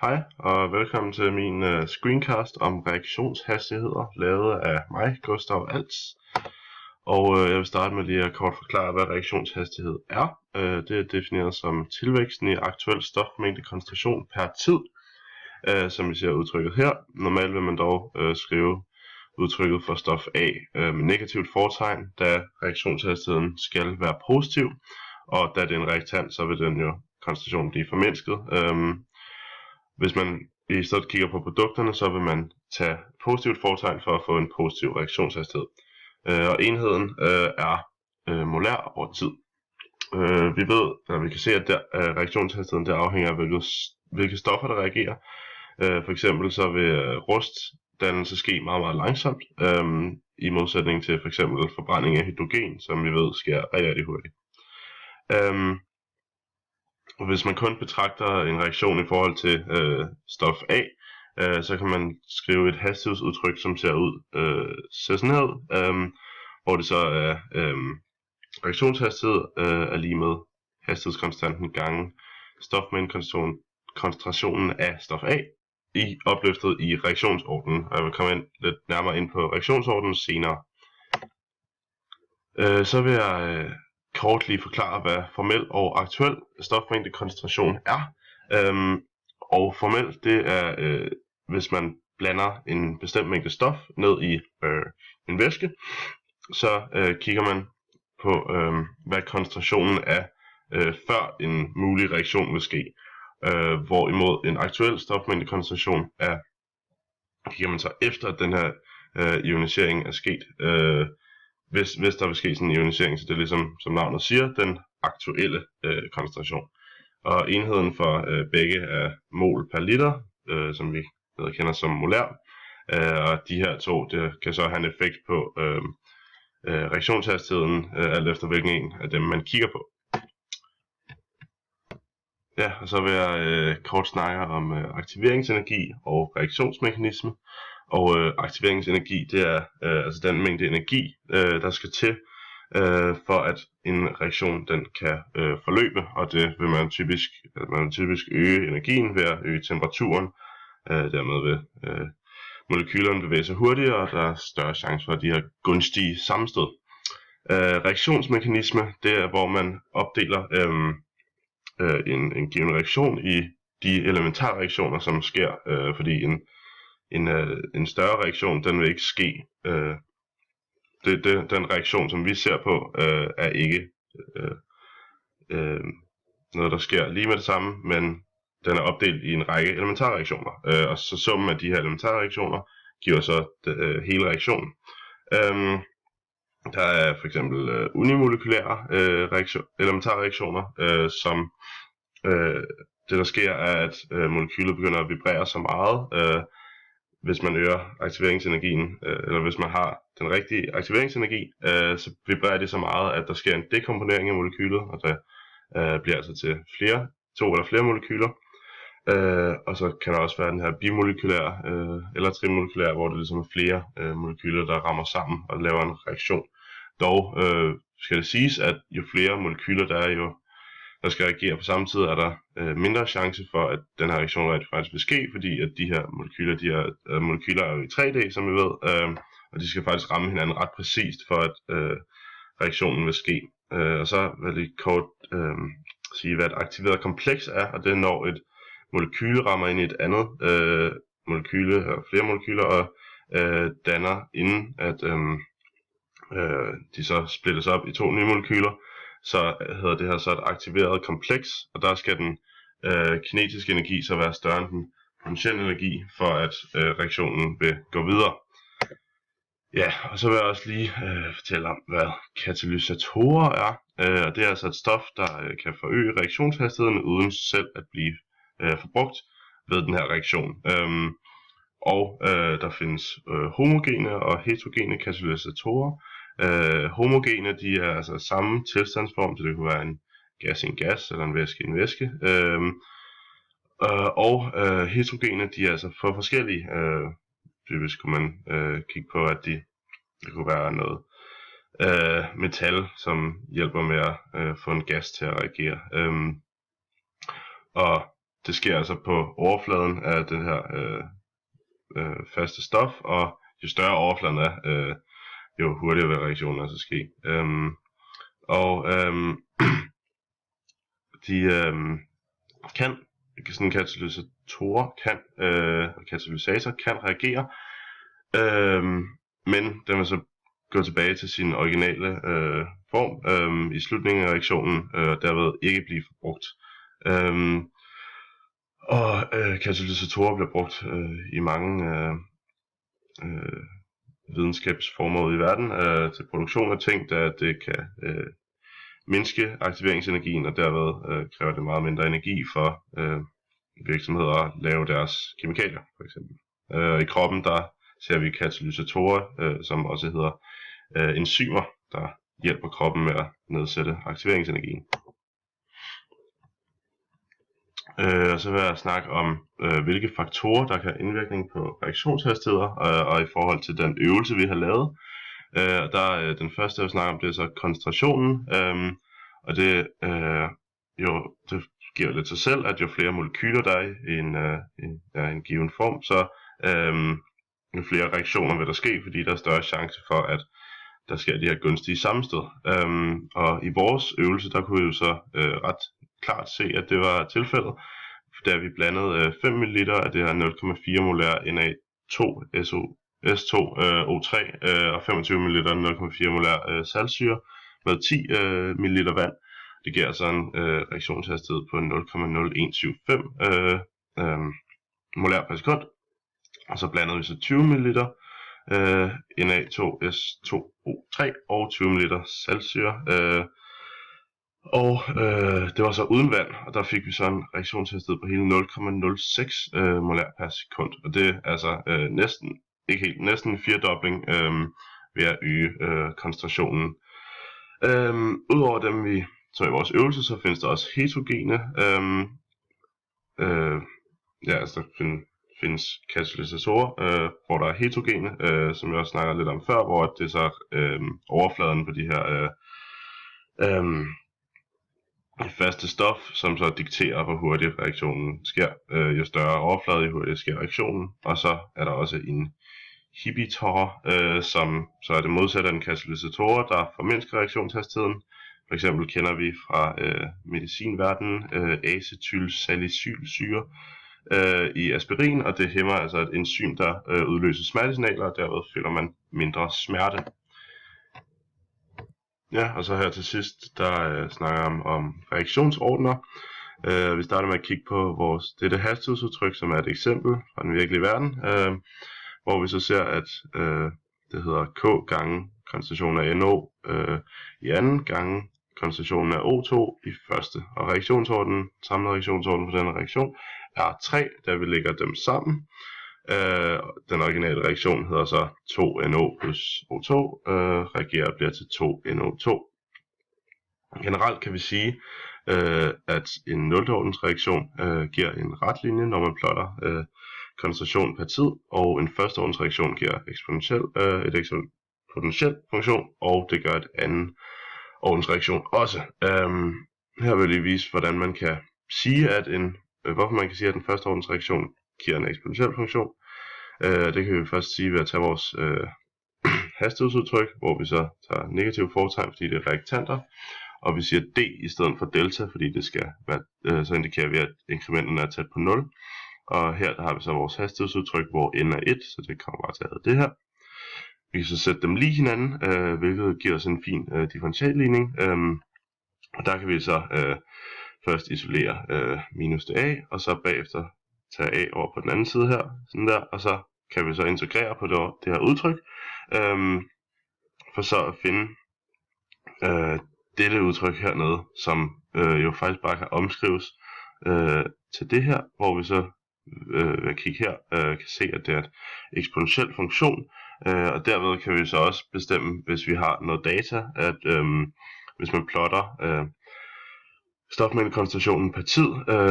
Hej og velkommen til min screencast om reaktionshastigheder, lavet af mig, Gustav Als. Og jeg vil starte med lige at kort forklare, hvad reaktionshastighed er. Det er defineret som tilvæksten i aktuel stofmængde koncentration per tid, som vi ser udtrykket her. Normalt vil man dog skrive udtrykket for stof A med negativt fortegn, da reaktionshastigheden skal være positiv. Og da det er en reaktant, så vil den jo koncentration blive formindsket. Hvis man i stedet kigger på produkterne, så vil man tage positivt fortegn for at få en positiv reaktionshastighed. Og enheden er molær over tid. Vi kan se, at reaktionshastigheden der afhænger af, hvilke stoffer der reagerer. For eksempel så vil rustdannelse ske meget, meget langsomt, i modsætning til for eksempel forbrænding af hydrogen, som vi ved sker rigtig hurtigt. Og hvis man kun betragter en reaktion i forhold til stof A, så kan man skrive et hastighedsudtryk, som ser sådan her ud, hvor det så er reaktionshastighed er lige med hastighedskonstanten gange stofmængdekoncentrationen af stof A i opløftet i reaktionsordenen. Og jeg vil komme lidt nærmere ind på reaktionsordenen senere. Så vil jeg kort lige forklare, hvad formel og aktuel stofmængdekoncentration er. Og formel, det er, hvis man blander en bestemt mængde stof ned i en væske, så kigger man på, hvad koncentrationen er, før en mulig reaktion vil ske. Hvorimod en aktuel stofmængdekoncentration er, kigger man så efter, at den her ionisering er sket. Hvis der vil ske sådan en ionisering, så det er ligesom, som navnet siger, den aktuelle koncentration. Og enheden for begge er mol per liter, som vi kender som molær. Og de her to, det kan så have en effekt på reaktionshastigheden, alt efter hvilken en af dem man kigger på. Ja, og så vil jeg kort snakke om aktiveringsenergi og reaktionsmekanisme. Og aktiveringsenergi, det er altså den mængde energi, der skal til, for at en reaktion den kan forløbe. Og det vil man typisk øge energien ved at øge temperaturen. Dermed vil molekylerne bevæge sig hurtigere, og der er større chance for de her gunstige sammenstød. Reaktionsmekanisme, det er hvor man opdeler en given reaktion i de elementære reaktioner, som sker, fordi en større reaktion, den vil ikke ske. Den reaktion, som vi ser på, er ikke noget, der sker lige med det samme, men den er opdelt i en række elementære reaktioner. Og så summen af de her elementære reaktioner giver så hele reaktionen. Der er for eksempel unimolekylære elementære reaktioner, som det der sker er, at molekylet begynder at vibrere så meget, hvis man øger aktiveringsenergien, eller hvis man har den rigtige aktiveringsenergi, så vibrerer det så meget, at der sker en dekomponering af molekylet, og der bliver altså til to eller flere molekyler. Og så kan der også være den her bimolekylære eller trimolekylære, hvor det ligesom er flere molekyler, der rammer sammen og laver en reaktion. Dog skal det siges, at jo flere molekyler der skal reagere på samme tid, er der mindre chance for, at den her reaktion rent faktisk vil ske, fordi at de her molekyler er jo i 3D, som vi ved, og de skal faktisk ramme hinanden ret præcist, for at reaktionen vil ske. Og så vil jeg kort sige, hvad et aktiveret kompleks er, og det er når et molekyle rammer ind i et andet molekyle, eller flere molekyler, og danner, inden at de så splittes op i to nye molekyler, så hedder det her så et aktiveret kompleks, og der skal den kinetiske energi så være større end den potentielle energi, for at reaktionen vil gå videre. Ja, og så vil jeg også lige fortælle om, hvad katalysatorer er. Og det er altså et stof, der kan forøge reaktionshastigheden uden selv at blive forbrugt ved den her reaktion. Der findes homogene og heterogene katalysatorer. Homogene, de er altså samme tilstandsform, så det kunne være en gas i en gas, eller en væske i en væske. Heterogene, de er altså for forskellige. Typisk kunne man kigge på, at det kunne være noget metal, som hjælper med at få en gas til at reagere. Og det sker altså på overfladen af det her faste stof, og jo større overfladen er, jo hurtigere vil reaktionen altså ske. Sådan en katalysator kan reagere, men den vil så gå tilbage til sin originale form i slutningen af reaktionen, og derved ikke blive forbrugt. Katalysatorer bliver brugt i mange videnskabsformer ude i verden til produktion af ting, da det kan mindske aktiveringsenergien, og derved kræver det meget mindre energi for virksomheder at lave deres kemikalier, for eksempel. I kroppen der ser vi katalysatorer, som også hedder enzymer, der hjælper kroppen med at nedsætte aktiveringsenergien. Og så vil jeg snakke om, hvilke faktorer, der kan have indvirkning på reaktionshastigheder, og i forhold til den øvelse, vi har lavet. Den første, jeg vil snakke om, det er så koncentrationen, og det giver lidt sig selv, at jo flere molekyler der er i en given form, så jo flere reaktioner vil der ske, fordi der er større chance for, at der sker de her gunstige sammenstød. Og i vores øvelse, der kunne vi jo så ret klart se, at det var tilfældet, da vi blandede 5 ml af det her 0,4 molær Na2SO2O3 og 25 ml 0,4 molær saltsyre med 10 ml vand. Det giver altså en reaktionshastighed på 0,0175 molær per sekund. Og så blandede vi så 20 ml Na2S2O3 og 20 ml saltsyre. Det var så uden vand, og der fik vi så en reaktionshastighed på hele 0,06 molær per sekund. Og det er altså næsten en firedobling ved at øge koncentrationen. Udover dem vi så i vores øvelse, så findes der også heterogene. Der findes katalysatorer, hvor der er heterogene, som jeg også snakker lidt om før, hvor det er så overfladen på de her faste stof, som så dikterer, hvor hurtigt reaktionen sker. Jo større overflade, jo hurtigere sker reaktionen. Og så er der også en inhibitor, som så er det modsatte af en katalysator, der formindsker reaktionshastigheden. For eksempel kender vi fra medicinverdenen acetylsalicylsyre i aspirin, og det hæmmer altså et enzym, der udløser smertesignaler, og derved føler man mindre smerte. Ja, og så her til sidst, der snakker jeg om reaktionsordner. Vi starter med at kigge på dette hastighedsudtryk, som er et eksempel fra den virkelige verden, hvor vi så ser, at det hedder K gange koncentrationen af NO i anden gange koncentrationen af O2 i første. Og samlet reaktionsorden for denne reaktion er 3, da vi lægger dem sammen. Den originale reaktion hedder så 2NO plus O2, reagerer bliver til 2NO2. Generelt kan vi sige, at en 0. ordens reaktion giver en ret linje, når man plotter koncentration per tid, og en første ordens reaktion giver et eksponentiel funktion, og det gør et anden ordens reaktion også. Her vil jeg lige vise, hvordan man kan sige, hvorfor man kan sige, at den første ordens reaktion giver en eksponentiel funktion. Det kan vi først sige ved at tage vores hastighedsudtryk, hvor vi så tager negativ fortegn, fordi det er reaktanter, og vi siger d i stedet for delta, fordi det skal være, så indikerer vi, at inkrementerne er tæt på 0. Og her der har vi så vores hastighedsudtryk, hvor n er 1, så det kommer bare til at det her. Vi kan så sætte dem lige hinanden, hvilket giver os en fin differentialligning. Og der kan vi så først isolere minus til a, og så bagefter tage a over på den anden side her, sådan der, og så kan vi så integrere på det her udtryk, for så at finde dette udtryk hernede, som jo faktisk bare kan omskrives til det her, hvor vi så ved at kigge her kan se, at det er et eksponentiel funktion, og derved kan vi så også bestemme, hvis vi har noget data, at hvis man plotter stofmængdekoncentrationen per tid,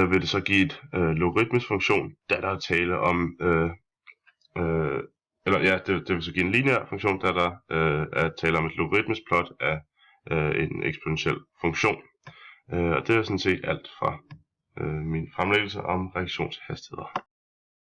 vil det så give et logaritmisk funktion, da der er tale om, det vil så give en lineær funktion, da der er tale om et logaritmisk plot af en eksponentiel funktion. Og det er sådan set alt fra min fremlæggelse om reaktionshastigheder.